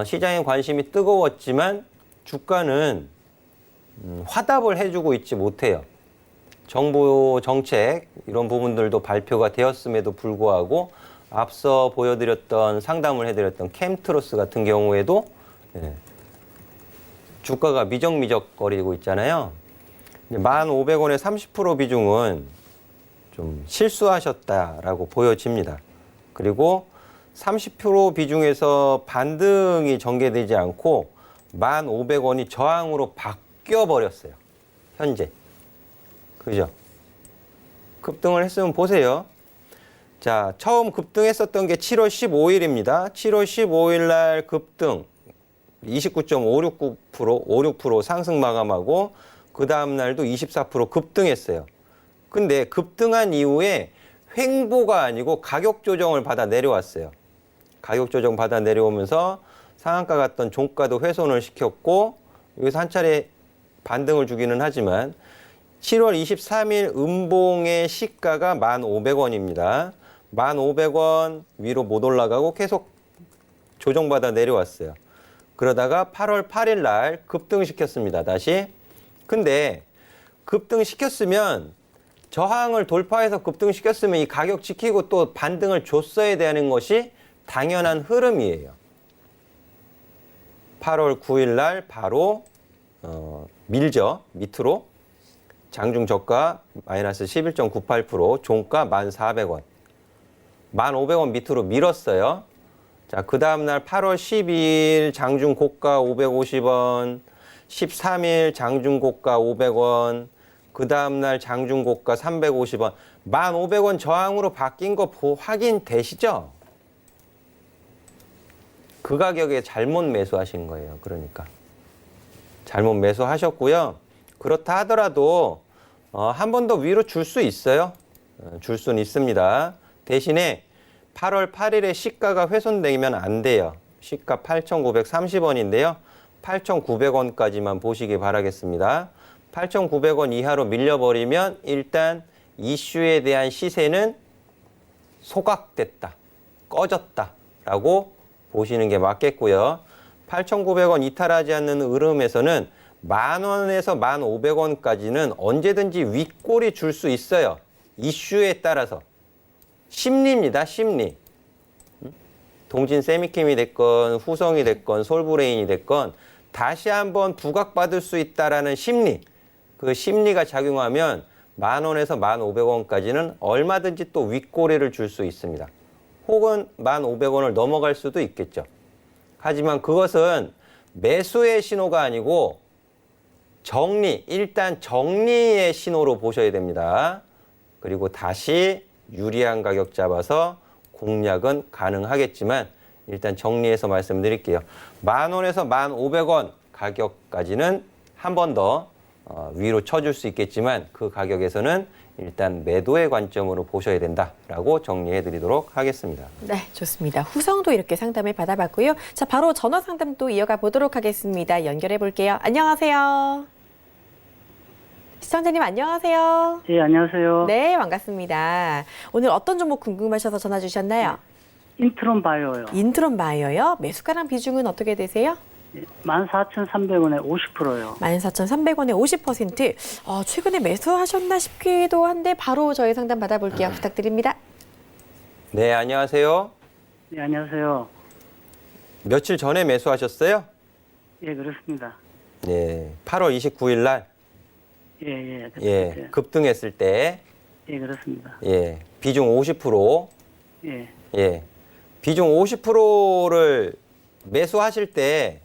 C: 시장의 관심이 뜨거웠지만 주가는 화답을 해주고 있지 못해요. 정부 정책 이런 부분들도 발표가 되었음에도 불구하고 앞서 보여드렸던 상담을 해드렸던 캠트로스 같은 경우에도 주가가 미적미적거리고 있잖아요. 1,500원의 30% 비중은 좀 실수하셨다라고 보여집니다. 그리고 30% 비중에서 반등이 전개되지 않고 1,500원이 저항으로 바뀌어 버렸어요. 현재. 그죠? 급등을 했으면 보세요. 자, 처음 급등했었던 게 7월 15일입니다. 7월 15일 날 급등 29.56% 56% 상승 마감하고 그 다음 날도 24% 급등했어요. 근데 급등한 이후에 횡보가 아니고 가격 조정을 받아 내려왔어요. 가격 조정 받아 내려오면서 상한가 갔던 종가도 훼손을 시켰고 여기서 한 차례 반등을 주기는 하지만 7월 23일 음봉의 시가가 1,500원입니다. 1,500원 위로 못 올라가고 계속 조정받아 내려왔어요. 그러다가 8월 8일 날 급등시켰습니다. 다시. 근데 급등시켰으면 저항을 돌파해서 급등시켰으면 이 가격 지키고 또 반등을 줬어야 되는 것이 당연한 흐름이에요. 8월 9일 날 바로 밀죠. 밑으로. 장중 저가 마이너스 11.98%, 종가 1,400원. 1,500원 밑으로 밀었어요. 자, 그 다음날 8월 12일 장중 고가 550원, 13일 장중 고가 500원, 그 다음날 장중 고가 350원, 1,500원 저항으로 바뀐 거 확인되시죠? 그 가격에 잘못 매수하신 거예요. 그러니까. 잘못 매수하셨고요. 그렇다 하더라도 한 번 더 위로 줄 수 있어요. 줄 수는 있습니다. 대신에 8월 8일에 시가가 훼손되면 안 돼요. 시가 8,930원인데요. 8,900원까지만 보시기 바라겠습니다. 8,900원 이하로 밀려버리면 일단 이슈에 대한 시세는 소각됐다, 꺼졌다라고 보시는 게 맞겠고요. 8,900원 이탈하지 않는 흐름에서는 10,000원에서 1,500원까지는 언제든지 윗골이 줄 수 있어요. 이슈에 따라서. 심리입니다. 심리. 동진 세미캠이 됐건 후성이 됐건 솔브레인이 됐건 다시 한번 부각받을 수 있다라는 심리. 그 심리가 작용하면 10,000원에서 1,500원까지는 얼마든지 또 윗꼬리를 줄 수 있습니다. 혹은 1,500원을 넘어갈 수도 있겠죠. 하지만 그것은 매수의 신호가 아니고 정리, 일단 정리의 신호로 보셔야 됩니다. 그리고 다시 유리한 가격 잡아서 공략은 가능하겠지만 일단 정리해서 말씀드릴게요. 10,000원에서 1,500원 가격까지는 한 번 더 위로 쳐줄 수 있겠지만 그 가격에서는 일단 매도의 관점으로 보셔야 된다라고 정리해 드리도록 하겠습니다.
B: 네, 좋습니다. 후성도 이렇게 상담을 받아봤고요. 자, 바로 전화 상담도 이어가 보도록 하겠습니다. 연결해 볼게요. 안녕하세요. 시청자님 안녕하세요.
E: 예, 안녕하세요.
B: 네, 반갑습니다. 오늘 어떤 종목 궁금하셔서 전화 주셨나요?
E: 인트론 바이오요.
B: 인트론 바이어요. 매수가랑 비중은 어떻게 되세요?
E: 14,300원에 50%요.
B: 14,300원에 50%. 최근에 매수하셨나 싶기도 한데 바로 저희 상담 받아볼게요. 부탁드립니다.
C: 네, 안녕하세요.
E: 네, 안녕하세요.
C: 며칠 전에 매수하셨어요?
E: 예, 그렇습니다.
C: 네, 8월 29일 날
E: 예,
C: 예, 급등했을 때
E: 예, 그렇습니다.
C: 예, 비중 50%.
E: 예.
C: 예. 비중 50%를 매수하실 때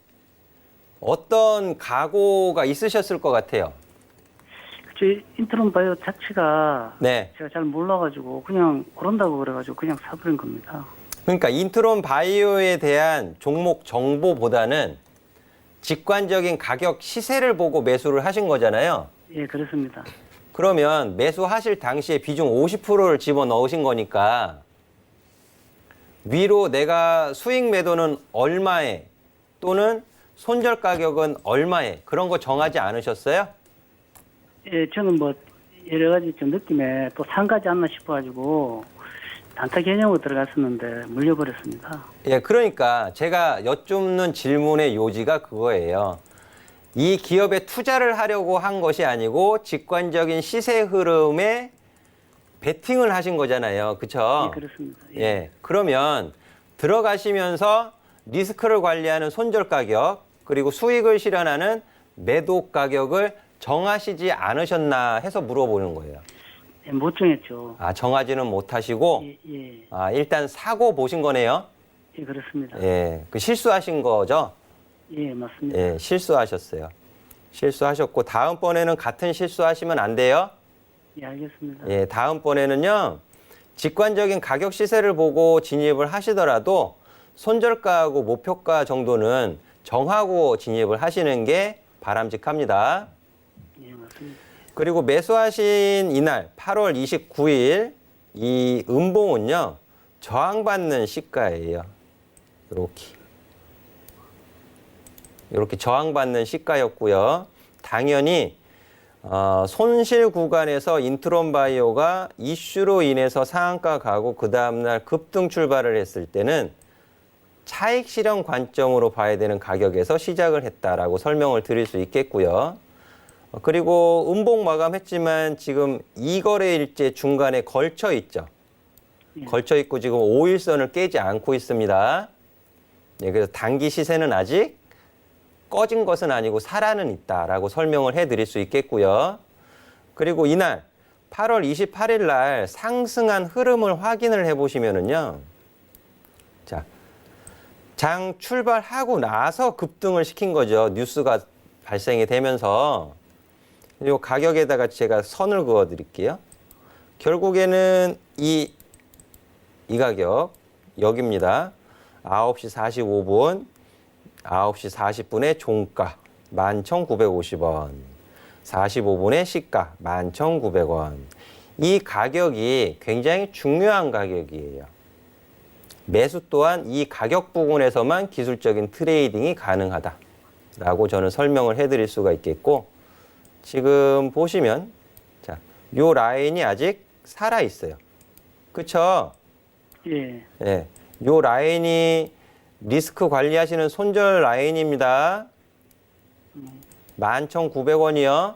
C: 어떤 각오가 있으셨을 것 같아요?
E: 그 인트론 바이오 자체가
C: 네.
E: 제가 잘 몰라가지고 그냥 그런다고 그래가지고 그냥 사버린 겁니다.
C: 그러니까 인트론 바이오에 대한 종목 정보보다는 직관적인 가격 시세를 보고 매수를 하신 거잖아요.
E: 예, 그렇습니다.
C: 그러면 매수하실 당시에 비중 50%를 집어넣으신 거니까 위로 내가 수익 매도는 얼마에 또는 손절 가격은 얼마에 그런 거 정하지 않으셨어요?
E: 예, 저는 뭐 여러 가지 좀 느낌에 또 상가지 않나 싶어가지고 단타 개념으로 들어갔었는데 물려버렸습니다.
C: 예, 그러니까 제가 여쭙는 질문의 요지가 그거예요. 이 기업에 투자를 하려고 한 것이 아니고 직관적인 시세 흐름에 베팅을 하신 거잖아요. 그렇죠?
E: 예, 그렇습니다.
C: 예. 그러면 들어가시면서 리스크를 관리하는 손절 가격 그리고 수익을 실현하는 매도 가격을 정하시지 않으셨나 해서 물어보는 거예요.
E: 예, 못 정했죠.
C: 아, 정하지는 못하시고
E: 예,
C: 아, 일단 사고 보신 거네요.
E: 예, 그렇습니다.
C: 예. 그 실수하신 거죠?
E: 예, 맞습니다.
C: 예, 실수하셨어요. 실수하셨고 다음번에는 같은 실수하시면 안 돼요.
E: 예, 알겠습니다.
C: 예, 다음번에는요. 직관적인 가격 시세를 보고 진입을 하시더라도 손절가하고 목표가 정도는 정하고 진입을 하시는 게 바람직합니다.
E: 예, 맞습니다.
C: 그리고 매수하신 이날 8월 29일 이 음봉은요. 저항받는 시가예요. 이렇게 저항받는 시가였고요. 당연히 손실 구간에서 인트론 바이오가 이슈로 인해서 상한가 가고 그 다음날 급등 출발을 했을 때는 차익 실현 관점으로 봐야 되는 가격에서 시작을 했다라고 설명을 드릴 수 있겠고요. 그리고 음봉 마감했지만 지금 2거래일째 중간에 걸쳐 있죠.
E: 예.
C: 걸쳐 있고 지금 5일선을 깨지 않고 있습니다. 예, 그래서 단기 시세는 아직 꺼진 것은 아니고 살아는 있다라고 설명을 해드릴 수 있겠고요. 그리고 이날 8월 28일 날 상승한 흐름을 확인을 해보시면은요. 자, 장 출발하고 나서 급등을 시킨 거죠. 뉴스가 발생이 되면서. 그리고 가격에다가 제가 선을 그어 드릴게요. 결국에는 이 가격 여기입니다. 9시 45분 9시 40분에 종가 11,950원, 45분에 시가 11,900원. 이 가격이 굉장히 중요한 가격이에요. 매수 또한 이 가격 부분에서만 기술적인 트레이딩이 가능하다라고 저는 설명을 해드릴 수가 있겠고, 지금 보시면 자, 요 라인이 아직 살아 있어요. 그쵸?
E: 예,
C: 예, 요 라인이 리스크 관리하시는 손절 라인입니다. 11,900원이요.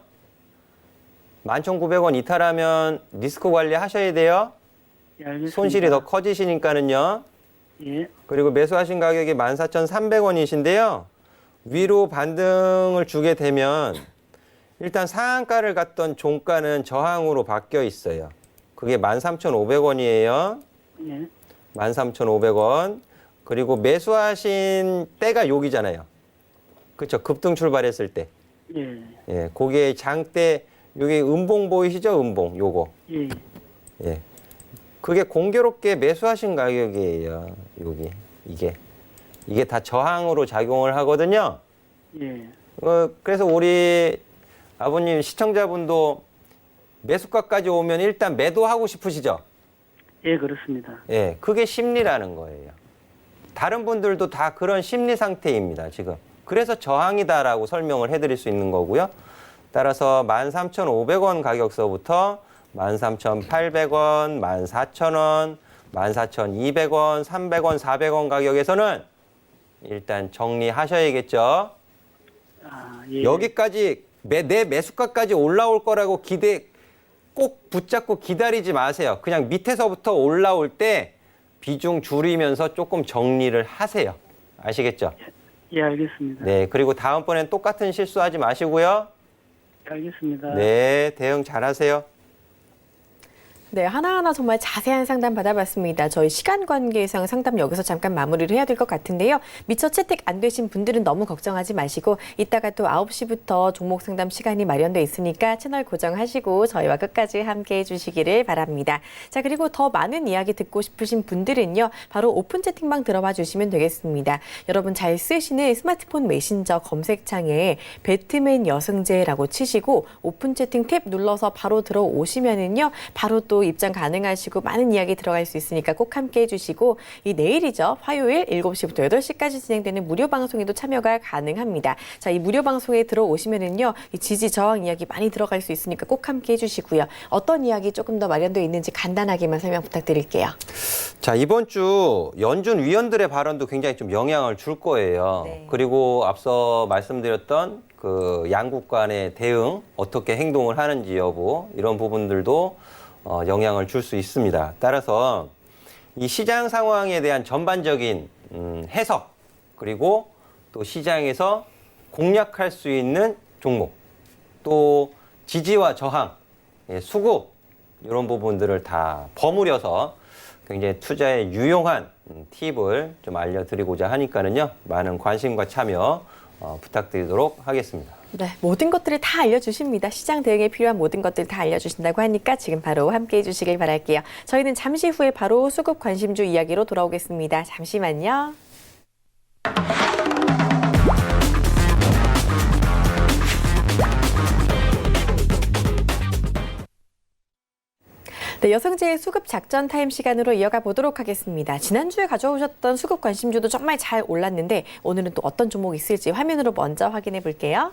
C: 11,900원 이탈하면 리스크 관리 하셔야 돼요.
E: 예, 알겠습니다.
C: 손실이 더 커지시니까는요.
E: 예,
C: 그리고 매수하신 가격이 14,300원이신데요. 위로 반등을 주게 되면 일단 상한가를 갔던 종가는 저항으로 바뀌어 있어요. 그게 13,500원이에요.
E: 예,
C: 13,500원. 그리고 매수하신 때가 여기잖아요. 그렇죠? 급등 출발했을 때.
E: 예,
C: 예, 그게 장대 여기 음봉 보이시죠? 음봉 요거.
E: 예,
C: 예. 그게 공교롭게 매수하신 가격이에요. 여기 이게 다 저항으로 작용을 하거든요.
E: 예,
C: 그래서 우리 아버님 시청자분도 매수가까지 오면 일단 매도하고 싶으시죠?
E: 예, 그렇습니다.
C: 예, 그게 심리라는 거예요. 다른 분들도 다 그런 심리 상태입니다, 지금. 그래서 저항이다라고 설명을 해드릴 수 있는 거고요. 따라서 13,500원 가격서부터 13,800원, 14,000원, 14,200원, 300원, 400원 가격에서는 일단 정리하셔야겠죠.
E: 아, 예,
C: 여기까지 내 매수가까지 올라올 거라고 꼭 붙잡고 기다리지 마세요. 그냥 밑에서부터 올라올 때 비중 줄이면서 조금 정리를 하세요. 아시겠죠?
E: 예, 알겠습니다.
C: 네, 그리고 다음번엔 똑같은 실수하지 마시고요.
E: 예, 알겠습니다.
C: 네, 대응 잘하세요.
B: 네, 하나하나 정말 자세한 상담 받아봤습니다. 저희 시간 관계상 상담 여기서 잠깐 마무리를 해야 될 것 같은데요. 미처 채택 안 되신 분들은 너무 걱정하지 마시고 이따가 또 9시부터 종목 상담 시간이 마련돼 있으니까 채널 고정하시고 저희와 끝까지 함께 해주시기를 바랍니다. 자, 그리고 더 많은 이야기 듣고 싶으신 분들은요. 바로 오픈 채팅방 들어와 주시면 되겠습니다. 여러분 잘 쓰시는 스마트폰 메신저 검색창에 배트맨 여승제라고 치시고 오픈 채팅 탭 눌러서 바로 들어오시면은요. 바로 또 모비스로 입장 가능하시고 많은 이야기 들어갈 수 있으니까 꼭 함께해 주시고 이 내일이죠. 화요일 7시부터 8시까지 진행되는 무료 방송에도 참여가 가능합니다. 자, 이 무료 방송에 들어오시면은요. 이 지지 저항 이야기 많이 들어갈 수 있으니까 꼭 함께해 주시고요. 어떤 이야기 조금 더 마련되어 있는지 간단하게만 설명 부탁드릴게요.
C: 자, 이번 주 연준 위원들의 발언도 굉장히 좀 영향을 줄 거예요.
B: 네.
C: 그리고 앞서 말씀드렸던 그 양국 간의 대응, 어떻게 행동을 하는지 여부, 이런 부분들도 영향을 줄 수 있습니다. 따라서 이 시장 상황에 대한 전반적인 해석, 그리고 또 시장에서 공략할 수 있는 종목, 또 지지와 저항, 수급, 이런 부분들을 다 버무려서 굉장히 투자에 유용한 팁을 좀 알려드리고자 하니까는요, 많은 관심과 참여 부탁드리도록 하겠습니다.
B: 네, 모든 것들을 다 알려주십니다. 시장 대응에 필요한 모든 것들 다 알려주신다고 하니까 지금 바로 함께해 주시길 바랄게요. 저희는 잠시 후에 바로 수급 관심주 이야기로 돌아오겠습니다. 잠시만요. 네, 여성제의 수급 작전 타임 시간으로 이어가 보도록 하겠습니다. 지난주에 가져오셨던 수급 관심주도 정말 잘 올랐는데 오늘은 또 어떤 종목이 있을지 화면으로 먼저 확인해 볼게요.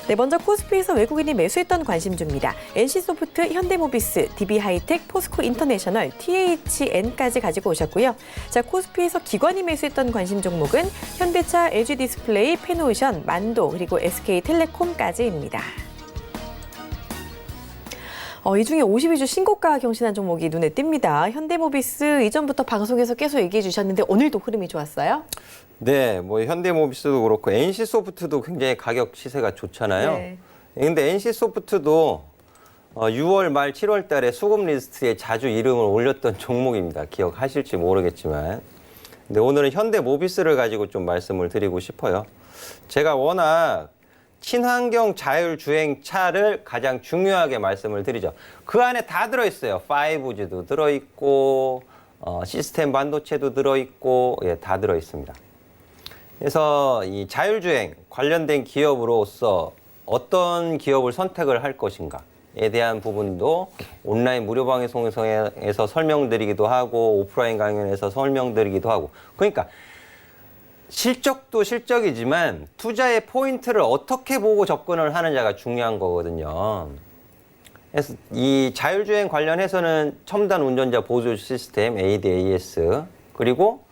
B: 네, 먼저 코스피에서 외국인이 매수했던 관심주입니다. NC소프트, 현대모비스, DB하이텍, 포스코인터내셔널, THN까지 가지고 오셨고요. 자, 코스피에서 기관이 매수했던 관심 종목은 현대차, LG디스플레이, 페노오션, 만도, 그리고 SK텔레콤까지입니다. 이 중에 52주 신고가 경신한 종목이 눈에 띕니다. 현대모비스 이전부터 방송에서 계속 얘기해 주셨는데 오늘도 흐름이 좋았어요?
C: 네, 뭐 현대모비스도 그렇고 NC소프트도 굉장히 가격 시세가 좋잖아요.
B: 네.
C: 근데 NC소프트도 6월 말 7월 달에 수급 리스트에 자주 이름을 올렸던 종목입니다. 기억하실지 모르겠지만. 근데 오늘은 현대모비스를 가지고 좀 말씀을 드리고 싶어요. 제가 워낙 친환경 자율주행차를 가장 중요하게 말씀을 드리죠. 그 안에 다 들어있어요. 5G도 들어있고 시스템 반도체도 들어있고 다 들어있습니다. 그래서 이 자율주행 관련된 기업으로서 어떤 기업을 선택을 할 것인가에 대한 부분도 온라인 무료 방송에서 설명드리기도 하고 오프라인 강연에서 설명드리기도 하고, 그러니까 실적도 실적이지만 투자의 포인트를 어떻게 보고 접근을 하느냐가 중요한 거거든요. 그래서 이 자율주행 관련해서는 첨단 운전자 보조 시스템 ADAS, 그리고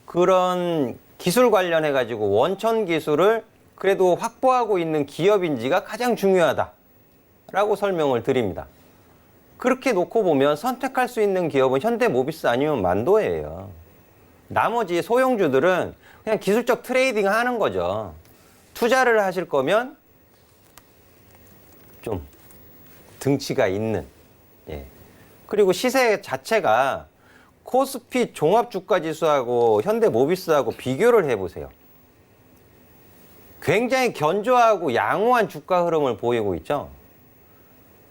C: 그런 기술 관련해 가지고 원천 기술을 그래도 확보하고 있는 기업인지가 가장 중요하다라고 설명을 드립니다. 그렇게 놓고 보면 선택할 수 있는 기업은 현대모비스 아니면 만도예요. 나머지 소형주들은 그냥 기술적 트레이딩 하는 거죠. 투자를 하실 거면 좀 등치가 있는. 그리고 시세 자체가 코스피 종합주가지수하고 현대모비스하고 비교를 해보세요. 굉장히 견조하고 양호한 주가 흐름을 보이고 있죠.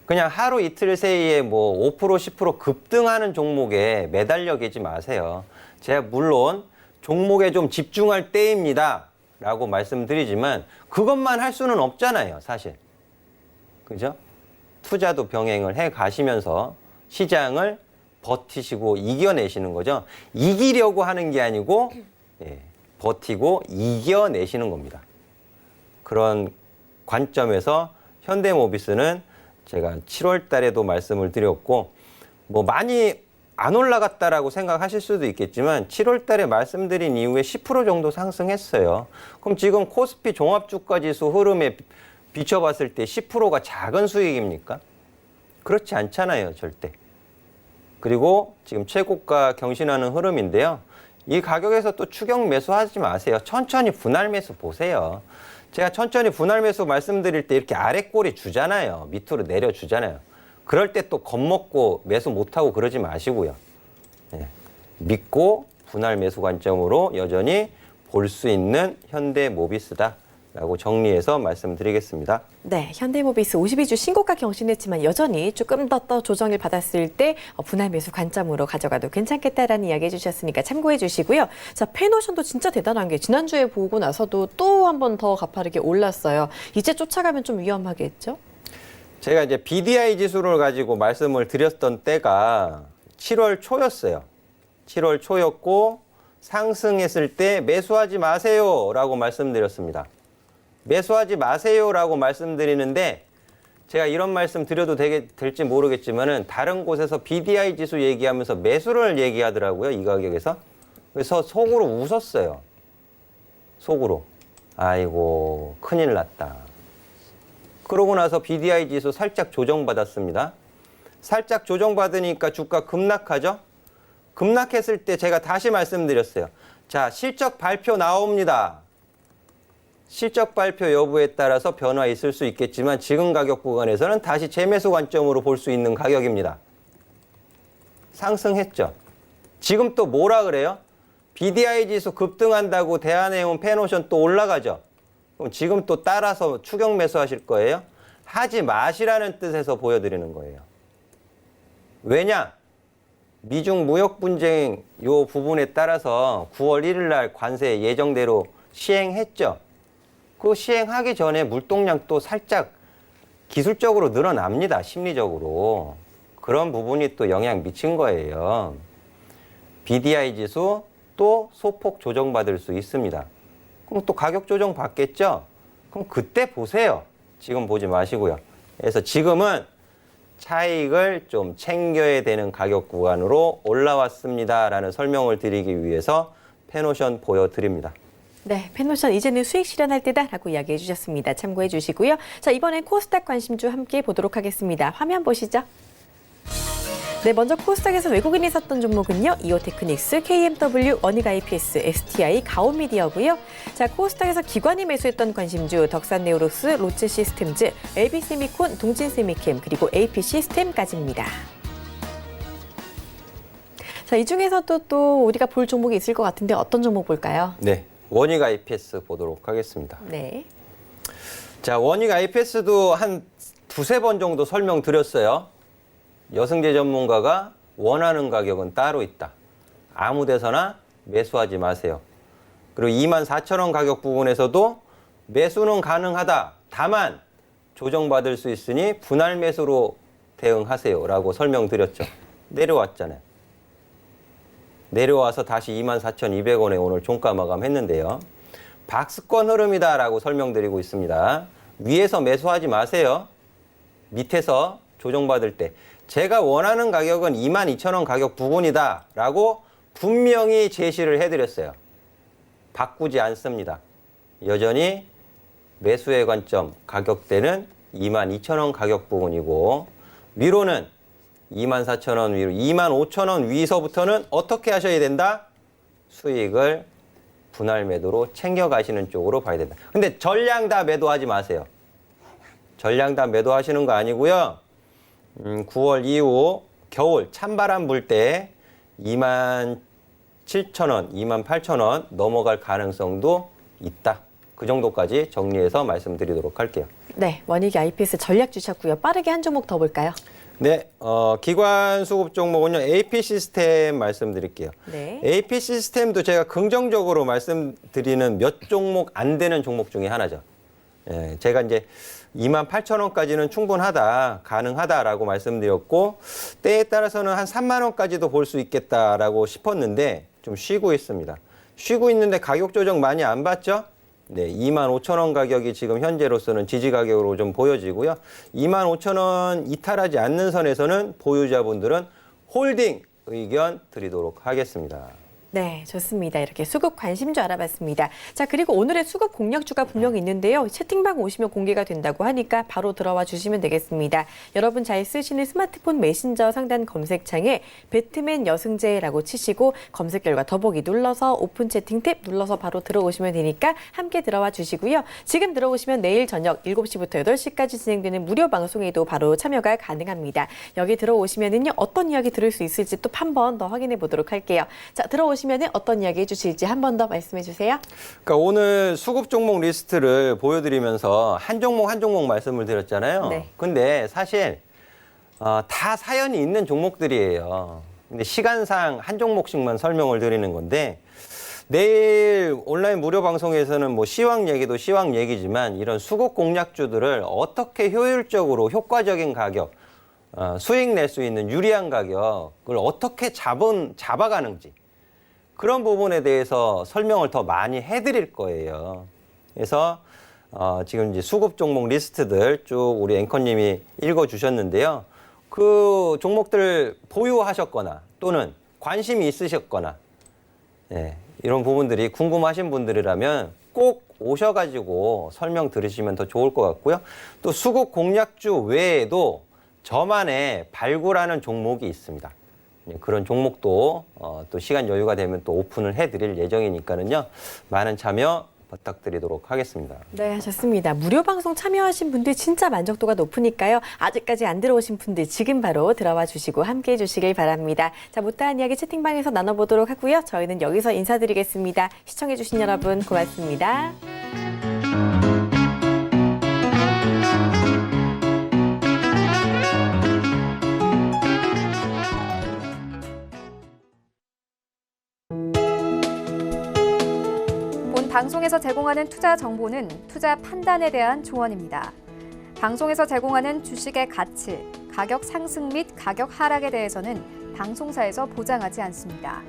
C: 그냥 하루 이틀 사이에 뭐 5%, 10% 급등하는 종목에 매달려 계지 마세요. 제가 물론 종목에 좀 집중할 때입니다 라고 말씀드리지만 그것만 할 수는 없잖아요, 사실. 그죠? 투자도 병행을 해 가시면서 시장을 버티시고 이겨내시는 거죠. 이기려고 하는 게 아니고 버티고 이겨내시는 겁니다. 그런 관점에서 현대모비스는 제가 7월 달에도 말씀을 드렸고 뭐 많이 안 올라갔다라고 생각하실 수도 있겠지만 7월 달에 말씀드린 이후에 10% 정도 상승했어요. 그럼 지금 코스피 종합주가지수 흐름에 비춰봤을 때 10%가 작은 수익입니까? 그렇지 않잖아요, 절대. 그리고 지금 최고가 경신하는 흐름인데요. 이 가격에서 또 추격 매수하지 마세요. 천천히 분할 매수 보세요. 제가 천천히 분할 매수 말씀드릴 때 이렇게 아래 꼬리 주잖아요. 밑으로 내려주잖아요. 그럴 때 또 겁먹고 매수 못하고 그러지 마시고요. 믿고 분할 매수 관점으로 여전히 볼 수 있는 현대모비스다라고 정리해서 말씀드리겠습니다.
B: 네, 현대모비스 52주 신고가 경신했지만 여전히 조금 더 조정을 받았을 때 분할 매수 관점으로 가져가도 괜찮겠다라는 이야기 해주셨으니까 참고해 주시고요. 자, 페노션도 진짜 대단한 게 지난주에 보고 나서도 또 한 번 더 가파르게 올랐어요. 이제 쫓아가면 좀 위험하겠죠?
C: 제가 이제 BDI 지수를 가지고 말씀을 드렸던 때가 7월 초였어요. 7월 초였고 상승했을 때 매수하지 마세요라고 말씀드렸습니다. 매수하지 마세요라고 말씀드리는데 제가 이런 말씀 드려도 될지 모르겠지만은 다른 곳에서 BDI 지수 얘기하면서 매수를 얘기하더라고요. 이 가격에서. 그래서 속으로 웃었어요. 속으로. 아이고 큰일 났다. 그러고 나서 BDI 지수 살짝 조정받았습니다. 살짝 조정받으니까 주가 급락하죠. 급락했을 때 제가 다시 말씀드렸어요. 자, 실적 발표 나옵니다. 실적 발표 여부에 따라서 변화 있을 수 있겠지만 지금 가격 구간에서는 다시 재매수 관점으로 볼 수 있는 가격입니다. 상승했죠. 지금 또 뭐라 그래요? BDI 지수 급등한다고 대한해운 페노션 또 올라가죠. 그럼 지금 또 따라서 추격 매수하실 거예요? 하지 마시라는 뜻에서 보여드리는 거예요. 왜냐? 미중 무역 분쟁 요 부분에 따라서 9월 1일 날 관세 예정대로 시행했죠. 그 시행하기 전에 물동량 또 살짝 기술적으로 늘어납니다. 심리적으로. 그런 부분이 또 영향 미친 거예요. BDI 지수 또 소폭 조정받을 수 있습니다. 그럼 또 가격 조정 받겠죠? 그럼 그때 보세요. 지금 보지 마시고요. 그래서 지금은 차익을 좀 챙겨야 되는 가격 구간으로 올라왔습니다라는 설명을 드리기 위해서 페노션 보여드립니다.
B: 네, 페노션 이제는 수익 실현할 때다라고 이야기해 주셨습니다. 참고해 주시고요. 자, 이번엔 코스닥 관심주 함께 보도록 하겠습니다. 화면 보시죠. 네, 먼저 코스닥에서 외국인이 샀던 종목은요. 이오테크닉스, KMW, 원익 IPS, STI, 가오미디어고요. 자, 코스닥에서 기관이 매수했던 관심주 덕산네오록스, 롯데시스템즈, LB세미콘, 동진세미캠, 그리고 AP시스템까지입니다. 자, 이 중에서도 또 우리가 볼 종목이 있을 것 같은데 어떤 종목 볼까요?
C: 네, 원익 IPS 보도록 하겠습니다.
B: 네.
C: 자, 원익 IPS도 한 두세 번 정도 설명드렸어요. 여승재 전문가가 원하는 가격은 따로 있다. 아무 데서나 매수하지 마세요. 그리고 24,000원 가격 부분에서도 매수는 가능하다. 다만 조정받을 수 있으니 분할 매수로 대응하세요. 라고 설명드렸죠. 내려왔잖아요. 내려와서 다시 24,200원에 오늘 종가 마감했는데요. 박스권 흐름이다라고 설명드리고 있습니다. 위에서 매수하지 마세요. 밑에서 조정받을 때 제가 원하는 가격은 22,000원 가격 부분이다 라고 분명히 제시를 해드렸어요. 바꾸지 않습니다. 여전히 매수의 관점 가격대는 22,000원 가격 부분이고 위로는 24,000원 위로 25,000원 위서부터는 어떻게 하셔야 된다? 수익을 분할 매도로 챙겨가시는 쪽으로 봐야 된다. 근데 전량 다 매도하지 마세요. 전량 다 매도하시는 거 아니고요. 9월 이후 겨울 찬바람 불 때 27,000원, 28,000원 넘어갈 가능성도 있다. 그 정도까지 정리해서 말씀드리도록 할게요.
B: 네, 원익 IPS 전략 주셨고요. 빠르게 한 종목 더 볼까요?
C: 네, 기관 수급 종목은요. AP시스템 말씀드릴게요.
B: 네.
C: AP시스템도 제가 긍정적으로 말씀드리는 몇 종목 안 되는 종목 중에 하나죠. 예, 제가 이제 28,000원까지는 충분하다, 가능하다라고 말씀드렸고 때에 따라서는 한 3만 원까지도 볼 수 있겠다라고 싶었는데 좀 쉬고 있습니다. 쉬고 있는데 가격 조정 많이 안 받죠? 네, 25,000원 가격이 지금 현재로서는 지지 가격으로 좀 보여지고요. 25,000원 이탈하지 않는 선에서는 보유자분들은 홀딩 의견 드리도록 하겠습니다.
B: 네, 좋습니다. 이렇게 수급 관심주 알아봤습니다. 자, 그리고 오늘의 수급 공략주가 분명히 있는데요. 채팅방 오시면 공개가 된다고 하니까 바로 들어와 주시면 되겠습니다. 여러분 잘 쓰시는 스마트폰 메신저 상단 검색창에 배트맨 여승재라고 치시고 검색 결과 더보기 눌러서 오픈 채팅 탭 눌러서 바로 들어오시면 되니까 함께 들어와 주시고요. 지금 들어오시면 내일 저녁 7시부터 8시까지 진행되는 무료 방송에도 바로 참여가 가능합니다. 여기 들어오시면은요. 어떤 이야기 들을 수 있을지 또 한 번 더 확인해 보도록 할게요. 자, 들어오시면 어떤 이야기 해주실지 한 번 더 말씀해 주세요.
C: 그러니까 오늘 수급 종목 리스트를 보여드리면서 한 종목 한 종목 말씀을 드렸잖아요.
B: 네.
C: 근데 사실 다 사연이 있는 종목들이에요. 근데 시간상 한 종목씩만 설명을 드리는 건데 내일 온라인 무료 방송에서는 뭐 시황 얘기도 시황 얘기지만 이런 수급 공략주들을 어떻게 효율적으로 효과적인 가격, 수익 낼 수 있는 유리한 가격을 어떻게 잡아가는지 그런 부분에 대해서 설명을 더 많이 해드릴 거예요. 그래서 지금 이제 수급 종목 리스트들 쭉 우리 앵커님이 읽어주셨는데요. 그 종목들 보유하셨거나 또는 관심이 있으셨거나 예, 이런 부분들이 궁금하신 분들이라면 꼭 오셔가지고 설명 들으시면 더 좋을 것 같고요. 또 수급 공략주 외에도 저만의 발굴하는 종목이 있습니다. 예, 그런 종목도 또 시간 여유가 되면 또 오픈을 해드릴 예정이니까는요. 많은 참여 부탁드리도록 하겠습니다.
B: 네, 좋습니다. 무료 방송 참여하신 분들 진짜 만족도가 높으니까요. 아직까지 안 들어오신 분들 지금 바로 들어와 주시고 함께해 주시길 바랍니다. 자, 못다한 이야기 채팅방에서 나눠보도록 하고요. 저희는 여기서 인사드리겠습니다. 시청해 주신 여러분 고맙습니다.
A: 본 방송에서 제공하는 투자 정보는 투자 판단에 대한 조언입니다. 방송에서 제공하는 주식의 가치, 가격 상승 및 가격 하락에 대해서는 방송사에서 보장하지 않습니다.